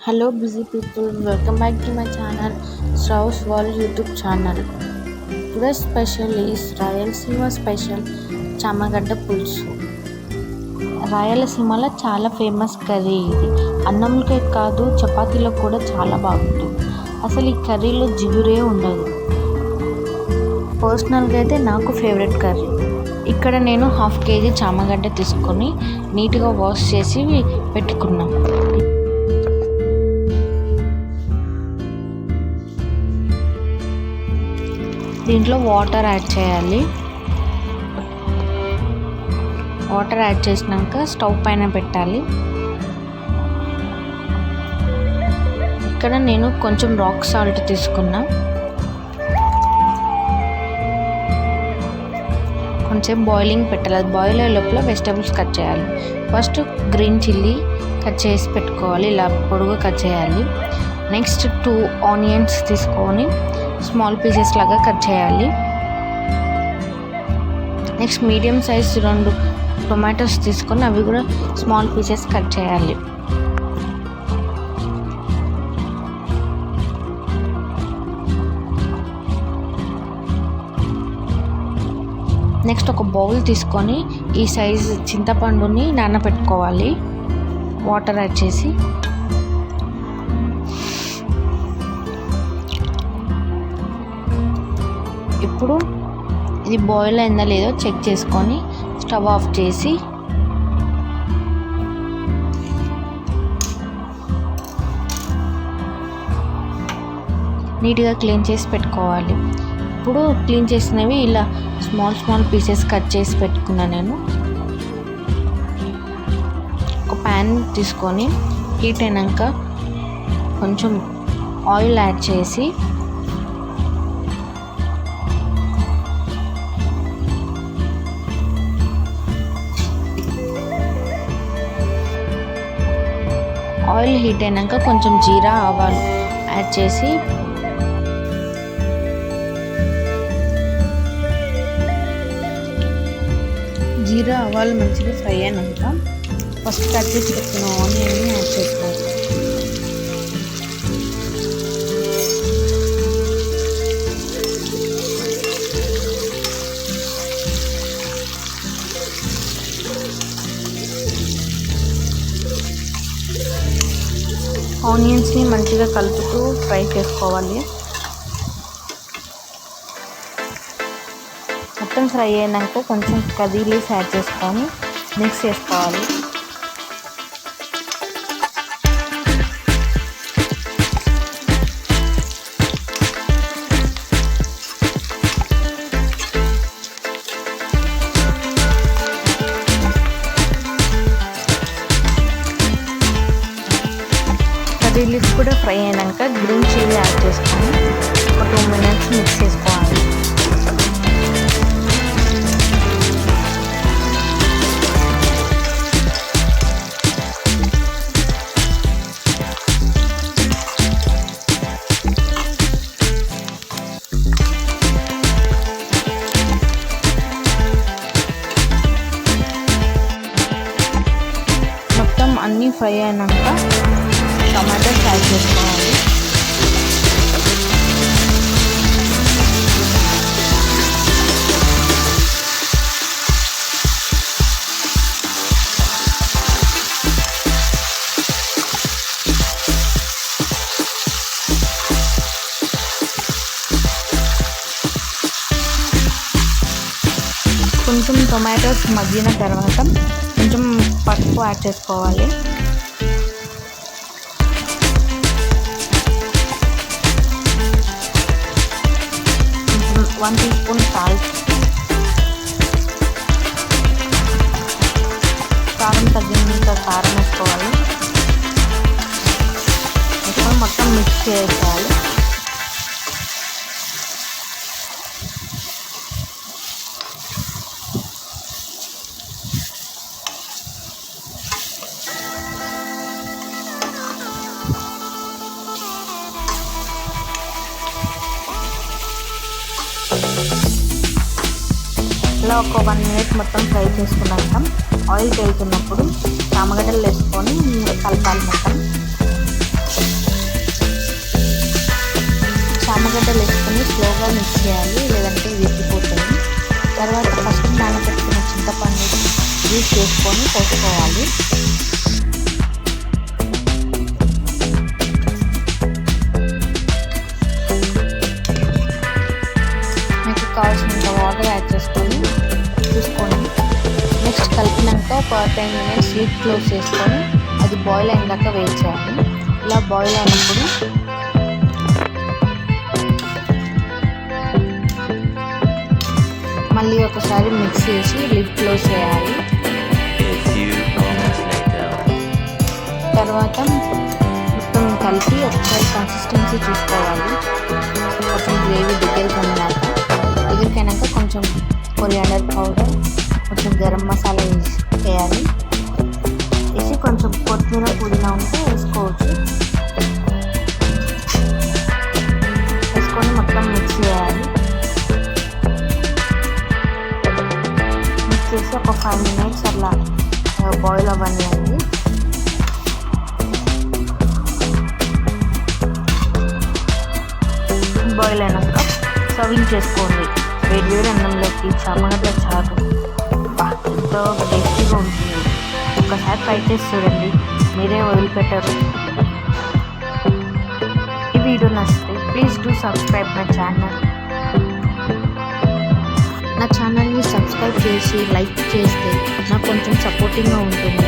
Hello busy people, welcome back to my channel Strauss World YouTube channel. Today's special is Rayalaseema special చామగడ్డ పులుసు. రాయలసీమలో చాలా famous curry ఇది. అన్నంకే కాదు చపాతీలో కూడా చాలా బాగుంటుంది. అసలు ఈ కర్రీలో జిగురే ఉండదు. పర్సనల్గా అయితే నాకు ఫేవరెట్ కర్రీ. ఇక్కడ నేను 1/2 kg చామగడ్డ తీసుకొని నీట్గా వాష్ చేసి పెట్టుకున్నాం. దీంట్లో వాటర్ యాడ్ చేయాలి. వాటర్ యాడ్ చేసినాక స్టవ్ పైన పెట్టాలి. ఇక్కడ నేను కొంచెం రాక్ సాల్ట్ తీసుకున్నా. కొంచెం బాయిలింగ్ పెట్టాలి. అది బాయిల్ అయ్యే లోపల వెజిటేబుల్స్ కట్ చేయాలి. ఫస్ట్ గ్రీన్ చిల్లీ కట్ చేసి పెట్టుకోవాలి. ఇలా పొడుగు కట్ చేయాలి. నెక్స్ట్ 2 ఆనియన్స్ తీసుకొని స్మాల్ పీసెస్ లాగా కట్ చేయాలి. నెక్స్ట్ మీడియం సైజ్ 2 టొమాటోస్ తీసుకొని అవి కూడా స్మాల్ పీసెస్ కట్ చేయాలి. నెక్స్ట్ ఒక బౌల్ తీసుకొని ఈ సైజ్ చింతపండుని నానబెట్టుకోవాలి వాటర్ యాడ్ చేసి. ఇప్పుడు ఇది బాయిల్ అయిందా లేదో చెక్ చేసుకొని స్టవ్ ఆఫ్ చేసి నీట్గా క్లీన్ చేసి పెట్టుకోవాలి. ఇప్పుడు క్లీన్ చేసినవి ఇలా స్మాల్ పీసెస్ కట్ చేసి పెట్టుకున్నా. నేను ఒక ప్యాన్ తీసుకొని హీట్ అయినాక కొంచెం ఆయిల్ యాడ్ చేసి ఆయిల్ హీట్ అయినాక కొంచెం జీరా ఆవాలు యాడ్ చేసి జీరా ఆవాలు మంచిగా ఫ్రై అయినాక ఫస్ట్ కట్ చేసి పెట్టుకున్న ఆనియన్ని యాడ్ చేసుకోవాలి. ఆనియన్స్ని మంచిగా కలుపుతూ ఫ్రై చేసుకోవాలి. మొత్తం ఫ్రై అయినాక కొంచెం కర్రీ లీవ్స్ యాడ్ చేసుకొని మిక్స్ చేసుకోవాలి. రిలీఫ్ కూడా ఫ్రై అయినాక గ్రీన్ చిల్లీ యాడ్ చేసుకొని ఒక 2 minutes మిక్స్ చేసుకోవాలి. మొత్తం అన్నీ ఫ్రై అయినాక టమాటోస్ యాడ్ చేసుకోవాలి. కొంచెం టొమాటోస్ మగ్గిన తర్వాత కొంచెం పసుపు యాడ్ చేసుకోవాలి. 1 teaspoon సాల్ట్, కారం తగ్గినంత కారం వేసుకోవాలి. వేసుకొని మొత్తం మిక్స్ చేసుకోవాలి. ఇలా ఒక 1 minute మొత్తం ఫ్రై చేసుకున్నాక ఆయిల్ తేలుతున్నప్పుడు చామగడ్డలు వేసుకొని కలపాలి మొత్తం. స్లోగా మిక్స్ చేయాలి, లేదంటే విరిగిపోతుంది. తర్వాత ఫస్ట్ నానబెట్టుకున్న చింతపండు జ్యూస్ చేసుకొని పోసుకోవాలి. మీకు కావాల్సినంత వాటర్ యాడ్ చేసుకొని చూసుకోండి. నెక్స్ట్ కలిపినాక ఒక 10 minutes లిడ్ క్లోజ్ చేసుకొని అది బాయిల్ అయినాక వెయిట్ చేయాలి. ఇలా బాయిల్ అయినప్పుడు మళ్ళీ ఒకసారి మిక్స్ చేసి లిడ్ క్లోజ్ చేయాలి. తర్వాత మొత్తం కలిపి ఒకసారి కన్సిస్టెన్సీ చూసుకోవాలి. కొంచెం గ్రేవీ దగ్గరికి అయినాక కొంచెం కొరియాండర్ పౌడర్, కొంచెం గరం మసాలా వేయాలి. వేసి కొంచెం కొత్తిమీర పుదీనా ఉంటే వేసుకోవచ్చు. వేసుకొని మొత్తం మిక్స్ చేయాలి. మిక్స్ చేసి ఒక 5 minutes అట్లా బాయిల్ అవ్వనివ్వండి. బాయిల్ అయినాక సర్వింగ్ చేసుకోండి. వేడి అన్నంలోకి చామగడ్డ చారు ఎంతో టేస్టీగా ఉంటుంది. ఒక్కసారి ట్రై చేసి చూడండి, మీరే వదిలిపెట్టరు. ఈ వీడియో నచ్చితే please do subscribe my channel. నా ఛానల్ని సబ్స్క్రైబ్ చేసి లైక్ చేస్తే నాకు కొంచెం సపోర్టింగ్గా ఉంటుంది.